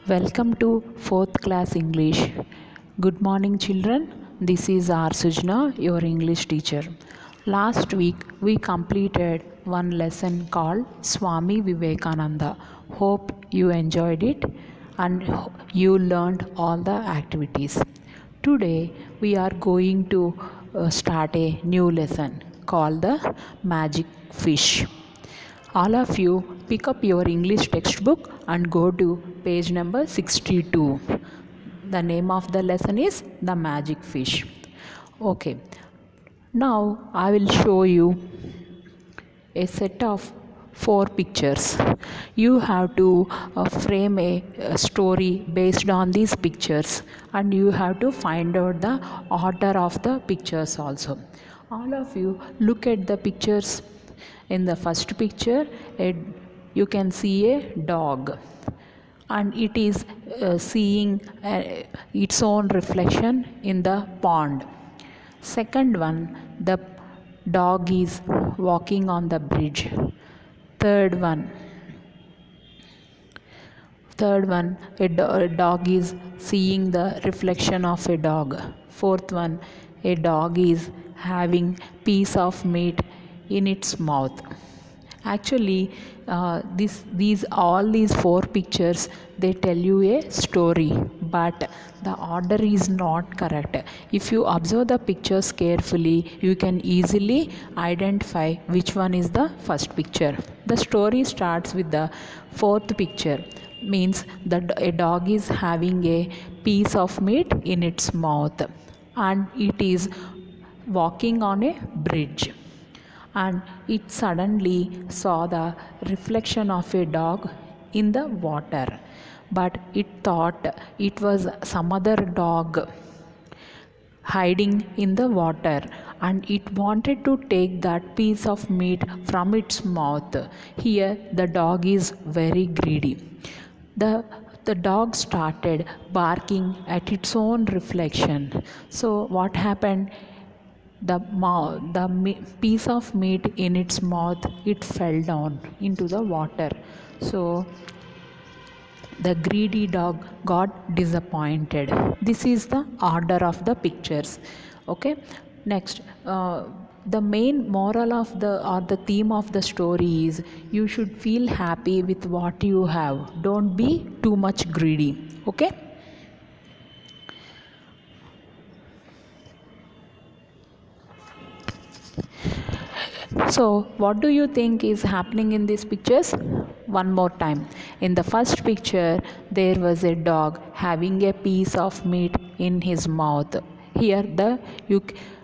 Welcome to 4th class English. Good morning, children. This is R. Sujna, your English teacher. Last week we completed one lesson called Swami Vivekananda. Hope you enjoyed it and you learned all the activities. Today we are going to start a new lesson called the Magic Fish. All of you pick up your English textbook and go to page number 62. The name of the lesson is The Magic Fish. Okay, now I will show you a set of 4 pictures. You have to frame a story based on these pictures, and you have to find out the order of the pictures also. All of you look at the pictures. In the first picture, you can see a dog, and it is seeing its own reflection in the pond. Second one, the dog is walking on the bridge. Third one, a dog is seeing the reflection of a dog. Fourth one, a dog is having piece of meat in its mouth. Actually, these 4 pictures, they tell you a story, but the order is not correct. If you observe the pictures carefully, you can easily identify which one is the first picture. The story starts with the 4th picture, means that a dog is having a piece of meat in its mouth, and it is walking on a bridge. And it suddenly saw the reflection of a dog in the water, but it thought it was some other dog hiding in the water, and it wanted to take that piece of meat from its mouth. Here the dog is very greedy. The dog started barking at its own reflection. So what happened? The piece of meat in its mouth, it fell down into the water. So the greedy dog got disappointed. This is the order of the pictures. Okay, next, the main moral of the theme of the story is you should feel happy with what you have. Don't be too much greedy. Okay. So what do you think is happening in these pictures? One more time. In the first picture, there was a dog having a piece of meat in his mouth. Here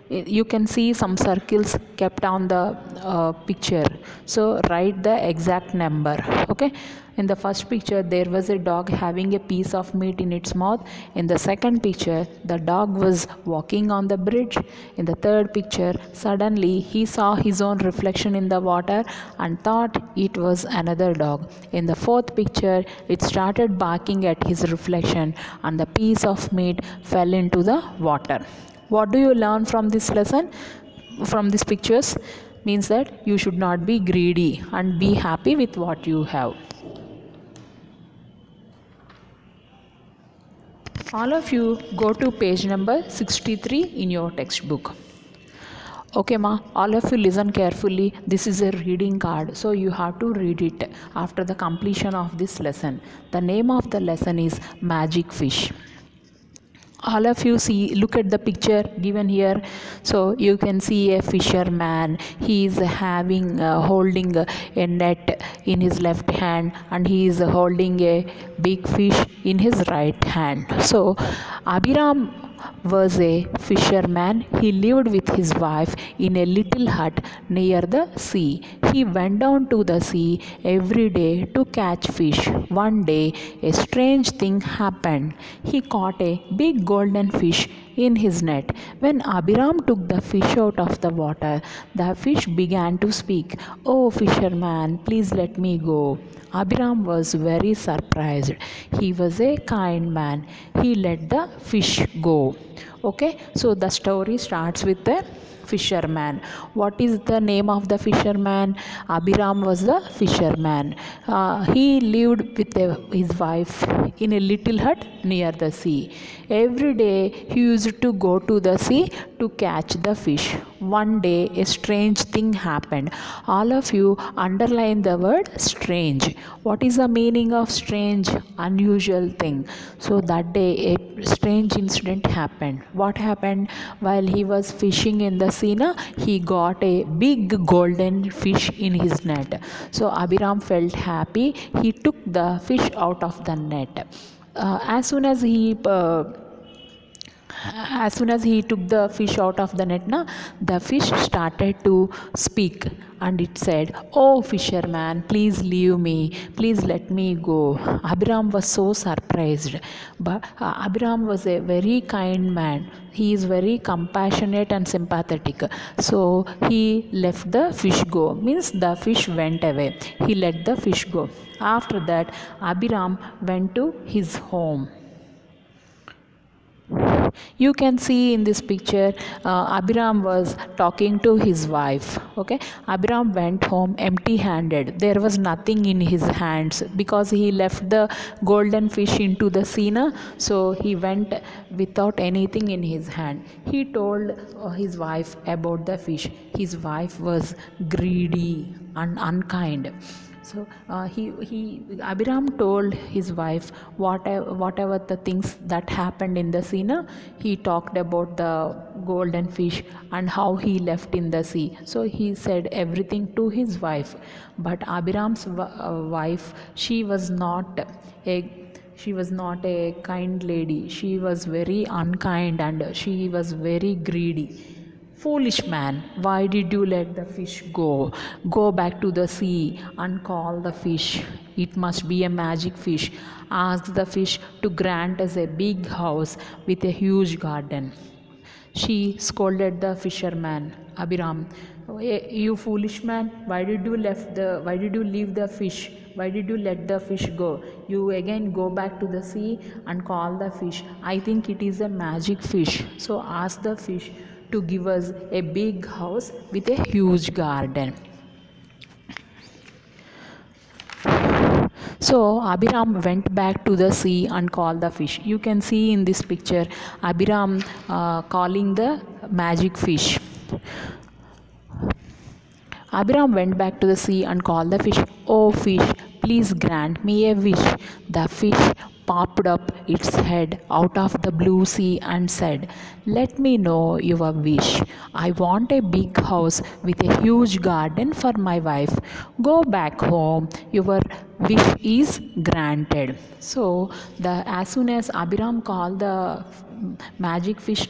you can see some circles kept on the picture. So write the exact number. Okay. In the first picture, there was a dog having a piece of meat in its mouth. In the second picture, the dog was walking on the bridge. In the third picture, suddenly he saw his own reflection in the water and thought it was another dog. In the fourth picture, it started barking at his reflection, and the piece of meat fell into the water. What do you learn from this lesson? From these pictures means that you should not be greedy and be happy with what you have. All of you go to page number 63 in your textbook. Okay ma, all of you listen carefully. This is a reading card, so you have to read it after the completion of this lesson. The name of the lesson is Magic Fish. All of you look at the picture given here. So you can see a fisherman. He is holding a net in his left hand, and he is holding a big fish in his right hand. So Abhiram was a fisherman. He lived with his wife in a little hut near the sea. He went down to the sea every day to catch fish. One day, a strange thing happened. He caught a big golden fish in his net. When Abhiram took the fish out of the water, the fish began to speak. "Oh, fisherman, please let me go." Abhiram was very surprised. He was a kind man. He let the fish go. Okay, so the story starts with the fisherman. What is the name of the fisherman? Abhiram was the fisherman. He lived with his wife in a little hut near the sea. Every day he used to go to the sea to catch the fish. One day a strange thing happened. All of you underline the word strange. What is the meaning of strange? Unusual thing. So that day a strange incident happened. What happened? While he was fishing in the sea, he got a big golden fish in his net. So Abhiram felt happy. He took the fish out of the net. As soon as he took the fish out of the net, the fish started to speak, and it said, "Oh fisherman, please leave me, please let me go." Abhiram was so surprised, but Abhiram was a very kind man. He is very compassionate and sympathetic. So he left the fish go, means the fish went away. He let the fish go. After that, Abhiram went to his home. You can see in this picture, Abhiram was talking to his wife. Okay, Abhiram went home empty handed. There was nothing in his hands because he left the golden fish into the sea. So he went without anything in his hand. He told his wife about the fish. His wife was greedy and unkind. So Abhiram told his wife whatever the things that happened in the sea. He talked about the golden fish and how he left in the sea. So he said everything to his wife. But Abhiram's wife, she was not a kind lady. She was very unkind and she was very greedy. "Foolish man, why did you let the fish go? Go back to the sea and call the fish. It must be a magic fish. Ask the fish to grant us a big house with a huge garden." She scolded the fisherman, Abhiram. "You foolish man, why did you leave the fish? Why did you let the fish go? You again go back to the sea and call the fish. I think it is a magic fish. So ask the fish to give us a big house with a huge garden." So Abhiram went back to the sea and called the fish. You can see in this picture Abhiram calling the magic fish. Abhiram went back to the sea and called the fish. "Oh fish, please grant me a wish." The fish popped up its head out of the blue sea and said, "Let me know your wish. I want a big house with a huge garden for my wife. Go back home. Your wish is granted." So as soon as Abhiram called the magic fish,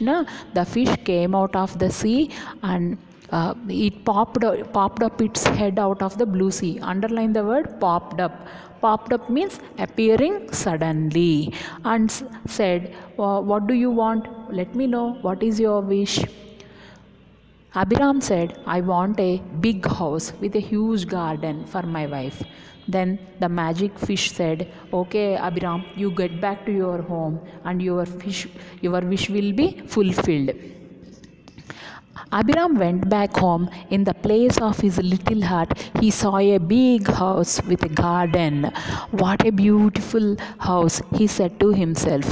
the fish came out of the sea and it popped up its head out of the blue sea. Underline the word popped up. Popped up means appearing suddenly, and said, "What do you want? Let me know. What is your wish?" Abhiram said, "I want a big house with a huge garden for my wife." Then the magic fish said, "Okay, Abhiram, you get back to your home and your wish will be fulfilled." Abhiram went back home. In the place of his little hut, he saw a big house with a garden. "What a beautiful house," he said to himself.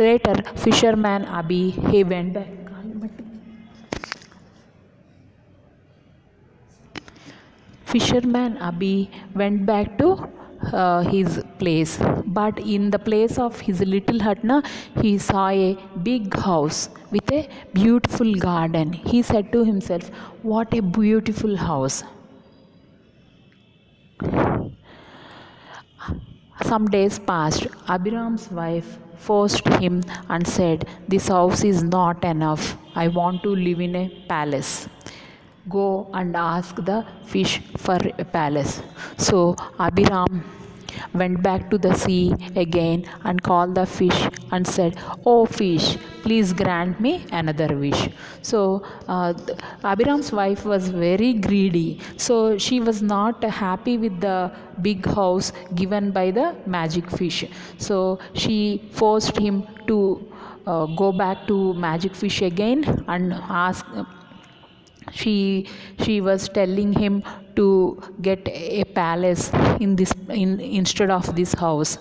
Later, fisherman Abhi, he went back. Fisherman Abhi went back to his place, but in the place of his little hut, he saw a big house with a beautiful garden. He said to himself, "What a beautiful house." Some days passed. Abhiram's wife forced him and said, "This house is not enough. I want to live in a palace. Go and ask the fish for a palace." So Abhiram went back to the sea again and called the fish and said, "Oh fish, please grant me another wish." So Abhiram's wife was very greedy. So she was not happy with the big house given by the magic fish. So she forced him to go back to magic fish again and ask She was telling him to get a palace instead of this house.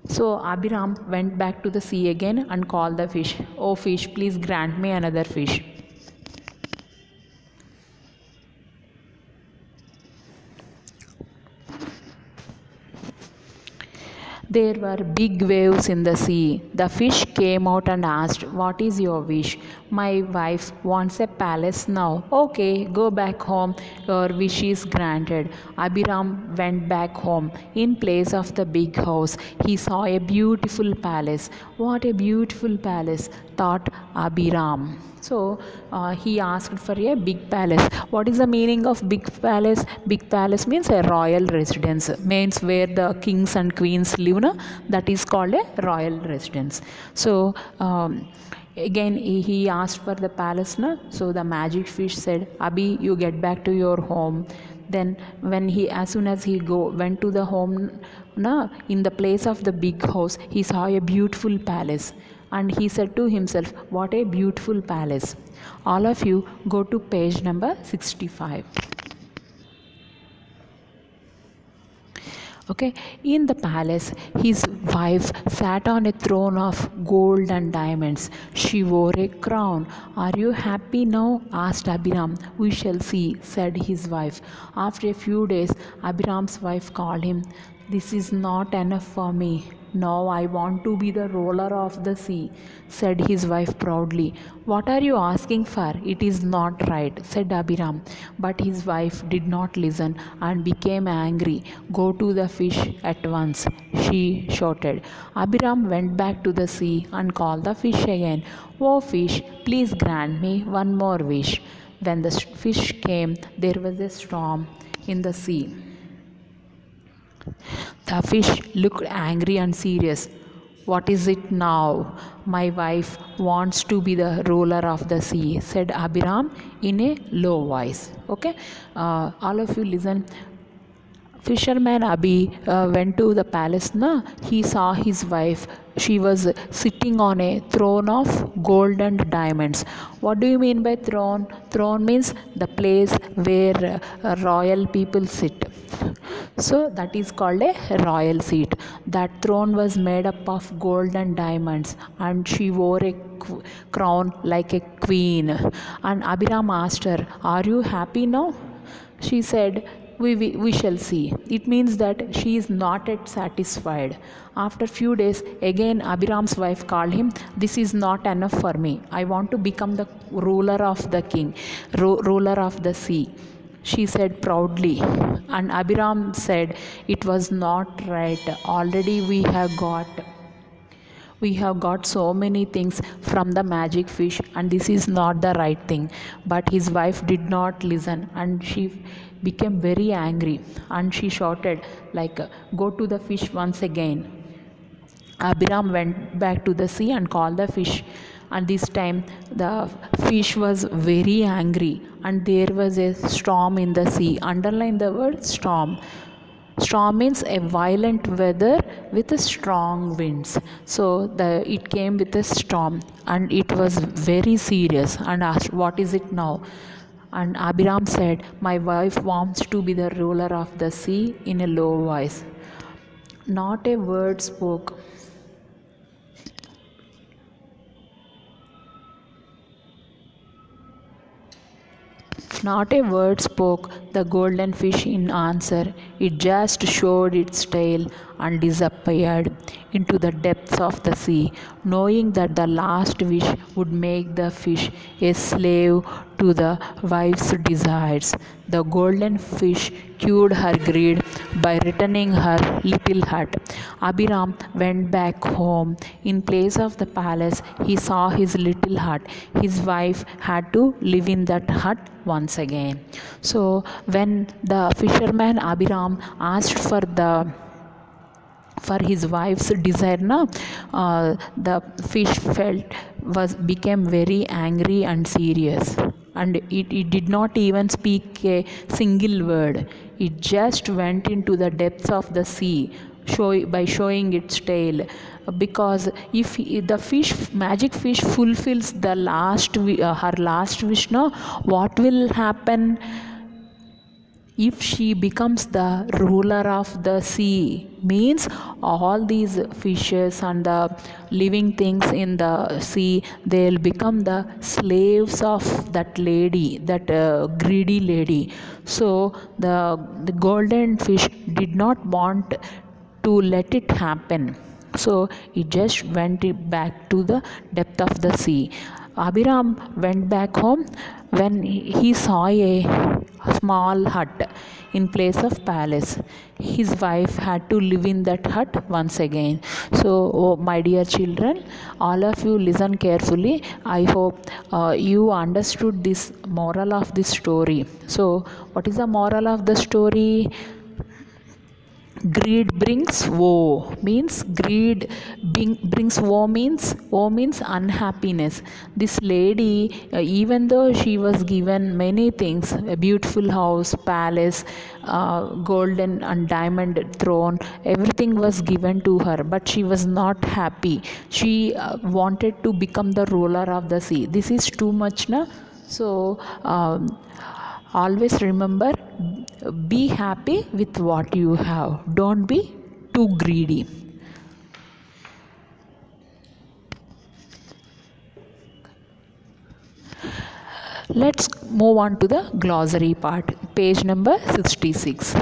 So Abhiram went back to the sea again and called the fish. Oh fish, please grant me another fish. There were big waves in the sea. The fish came out and asked, "What is your wish?" "My wife wants a palace now." "Okay, go back home. Your wish is granted." Abhiram went back home. In place of the big house, he saw a beautiful palace. "What a beautiful palace," thought Abhiram. So he asked for a big palace. What is the meaning of big palace? Big palace means a royal residence, means where the kings and queens live. No? That is called a royal residence. So again he asked for the palace. No? So the magic fish said, "Abhi, you get back to your home." Then as soon as he went to the home, no, in the place of the big house, he saw a beautiful palace. And he said to himself, "What a beautiful palace." All of you go to page number 65. Okay, in the palace, his wife sat on a throne of gold and diamonds. She wore a crown. "Are you happy now?" asked Abhiram. "We shall see," said his wife. After a few days, Abhiram's wife called him. "This is not enough for me. Now I want to be the ruler of the sea," said his wife proudly. "What are you asking for? It is not right," said Abhiram. But his wife did not listen and became angry. "Go to the fish at once," she shouted. Abhiram went back to the sea and called the fish again. "Oh fish, please grant me one more wish." When the fish came, there was a storm in the sea. The fish looked angry and serious. "What is it now?" "My wife wants to be the ruler of the sea," said Abhiram in a low voice. Okay, all of you listen. Fisherman Abhi went to the palace. Na? He saw his wife. She was sitting on a throne of gold and diamonds. What do you mean by throne? Throne means the place where royal people sit. So that is called a royal seat. That throne was made up of gold and diamonds, and she wore a crown like a queen. And Abhiram asked her, "Are you happy now?" She said, we shall see." It means that she is not yet satisfied. After few days, again Abhiram's wife called him. "This is not enough for me. I want to become the ruler of the king, ruler of the sea," she said proudly. And Abhiram said, "It was not right. Already we have got so many things from the magic fish, and this is not the right thing." But his wife did not listen, and she became very angry, and she shouted like, "Go to the fish once again." Abhiram went back to the sea and called the fish, and this time the fish was very angry, and there was a storm in the sea. Underline the word storm. Storm means a violent weather with strong winds. So it came with a storm, and it was very serious, and asked, "What is it now?" And Abhiram said, "My wife wants to be the ruler of the sea," in a low voice. Not a word spoke. Not a word spoke the golden fish in answer. It just showed its tail and disappeared into the depths of the sea, knowing that the last wish would make the fish a slave to the wife's desires. The golden fish cured her greed by returning her little hut. Abhiram went back home. In place of the palace, he saw his little hut. His wife had to live in that hut once again. So when the fisherman Abhiram asked for his wife's desire, the fish became very angry and serious, and it did not even speak a single word. It just went into the depths of the sea, by showing its tail, because if the magic fish fulfills the her last wish, no, what will happen? If she becomes the ruler of the sea, means all these fishes and the living things in the sea, they'll become the slaves of that lady, that greedy lady. So the golden fish did not want to let it happen, so it just went back to the depth of the sea. Abhiram went back home when he saw a small hut in place of palace. His wife had to live in that hut once again. So, oh, my dear children, all of you listen carefully. I hope you understood this moral of this story. So, what is the moral of the story? Greed brings woe, means greed brings woe means unhappiness. This lady, even though she was given many things, a beautiful house, palace, golden and diamond throne, everything was given to her, but she was not happy. She wanted to become the ruler of the sea. This is too much, na? So always remember, be happy with what you have. Don't be too greedy. Let's move on to the glossary part. Page number 66.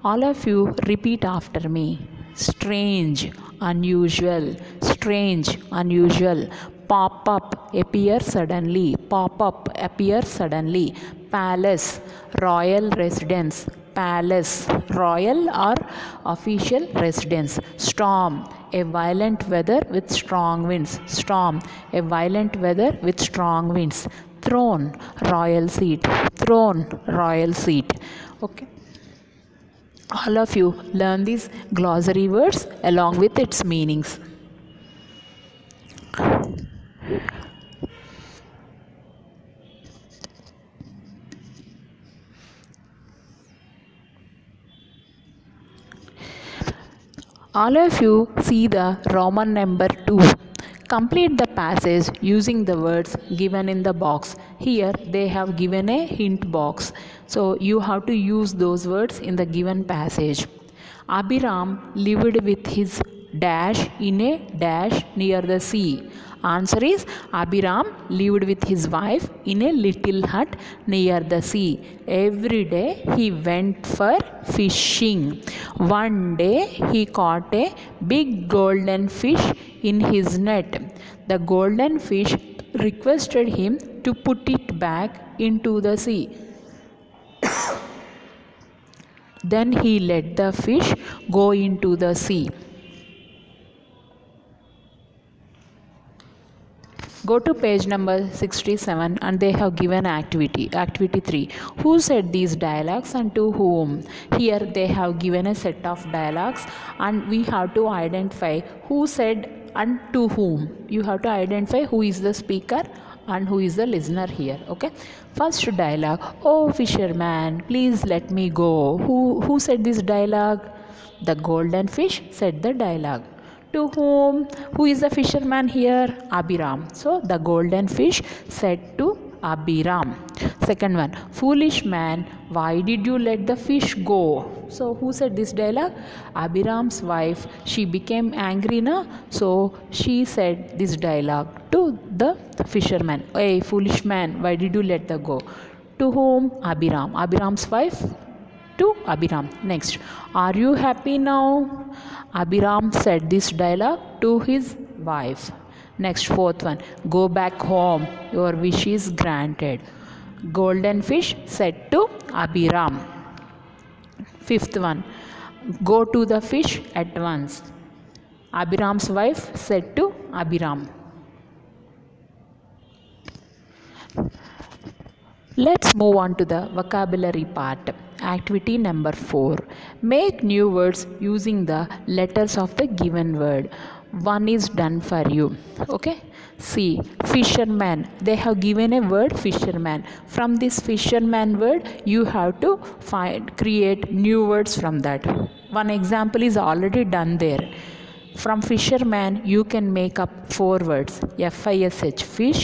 All of you repeat after me. Strange, unusual, strange, unusual. Pop up, appear suddenly. Pop up, appear suddenly. Palace, royal residence. Palace, royal or official residence. Storm, a violent weather with strong winds. Storm, a violent weather with strong winds. Throne, royal seat. Throne, royal seat. Okay. All of you learn these glossary words along with its meanings. All of you see the Roman number 2. Complete the passage using the words given in the box. Here they have given a hint box. So you have to use those words in the given passage. Abhiram lived with his dash in a dash near the sea. Answer is, Abhiram lived with his wife in a little hut near the sea. Every day he went for fishing. One day he caught a big golden fish in his net. The golden fish requested him to put it back into the sea. Then he let the fish go into the sea. Go to page number 67 and they have given activity. Activity 3. Who said these dialogues and to whom? Here they have given a set of dialogues and we have to identify who said and to whom. You have to identify who is the speaker and who is the listener here. Okay. First dialogue. Oh fisherman, please let me go. Who said this dialogue? The golden fish said the dialogue. To whom? Who is the fisherman here? Abhiram. So the golden fish said to Abhiram. Second one. Foolish man, why did you let the fish go? So who said this dialogue? Abhiram's wife. She became angry, na? So she said this dialogue to the fisherman. Hey, foolish man, why did you let the go? To whom? Abhiram. Abhiram's wife to Abhiram. Next. Are you happy now? Abhiram said this dialogue to his wife. Next, fourth one. Go back home. Your wish is granted. Golden fish said to Abhiram. Fifth one. Go to the fish at once. Abhiram's wife said to Abhiram. Let's move on to the vocabulary part. Activity number 4. Make new words using the letters of the given word. One is done for you. Okay. See, fisherman. They have given a word fisherman. From this fisherman word, you have to create new words from that. one example is already done there. From fisherman you can make up 4 words: fish fish,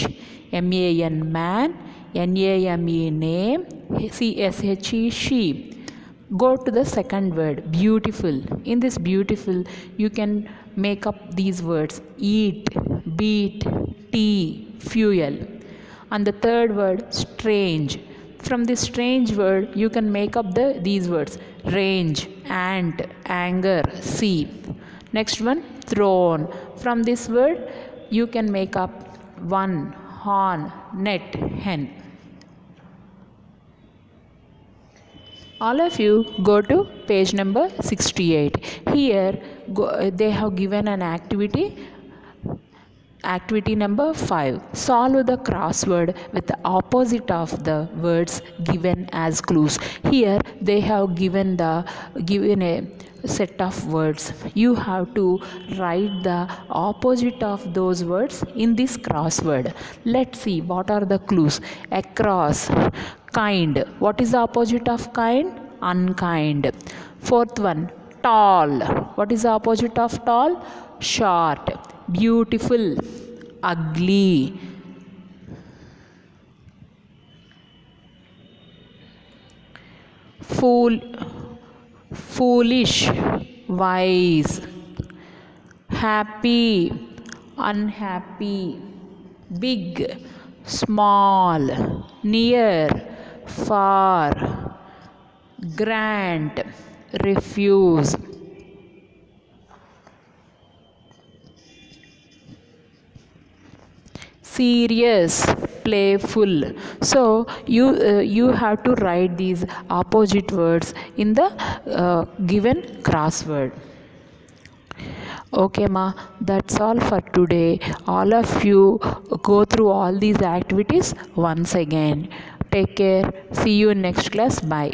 man, name name, she sheep. Go to the second word, beautiful. In this beautiful you can make up these words: eat, beat, tea, fuel. And the third word, strange. From this strange word you can make up these words: range, ant, anger, sea. Next one, throne. From this word you can make up one, horn, net, hen. All of you go to page number 68. Here they have given an activity. Activity number 5. Solve the crossword with the opposite of the words given as clues. Here they have given a set of words. You have to write the opposite of those words in this crossword. Let's see what are the clues. Across, kind. What is the opposite of kind? Unkind. Fourth one, tall. What is the opposite of tall? Short. Beautiful, ugly. Foolish, wise. Happy, unhappy. Big, small. Near, far. Grant, refuse. Serious, playful. So you have to write these opposite words in the given crossword. Okay ma, that's all for today. All of you go through all these activities once again. Take care. See you in next class. Bye.